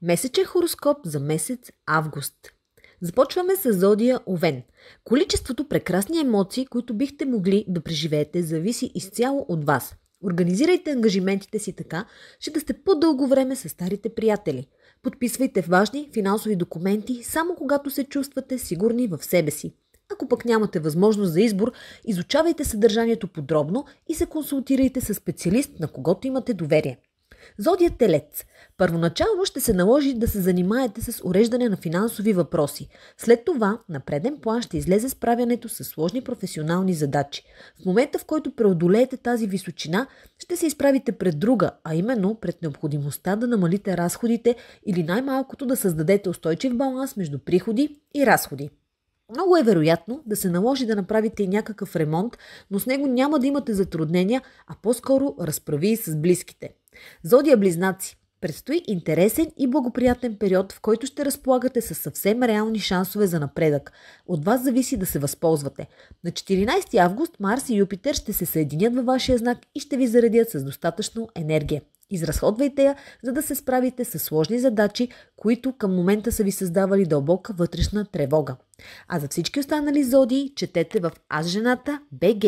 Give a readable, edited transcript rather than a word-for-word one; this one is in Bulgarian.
Месечен хороскоп за месец август. Започваме с зодия Овен. Количеството прекрасни емоции, които бихте могли да преживеете, зависи изцяло от вас. Организирайте ангажиментите си така, че да сте по-дълго време с старите приятели. Подписвайте важни финансови документи само когато се чувствате сигурни в себе си. Ако пък нямате възможност за избор, изучавайте съдържанието подробно и се консултирайте с специалист, на когото имате доверие. Зодия Телец. Първоначално ще се наложи да се занимаете с уреждане на финансови въпроси. След това на преден план ще излезе справянето с сложни професионални задачи. В момента, в който преодолеете тази височина, ще се изправите пред друга, а именно пред необходимостта да намалите разходите или най-малкото да създадете устойчив баланс между приходи и разходи. Много е вероятно да се наложи да направите и някакъв ремонт, но с него няма да имате затруднения, а по-скоро разправии с близките. Зодия Близнаци. Предстои интересен и благоприятен период, в който ще разполагате със съвсем реални шансове за напредък. От вас зависи да се възползвате. На 14 август Марс и Юпитер ще се съединят във вашия знак и ще ви заредят с достатъчно енергия. Изразходвайте я, за да се справите с сложни задачи, които към момента са ви създавали дълбока вътрешна тревога. А за всички останали зодии четете в Аз жената БГ.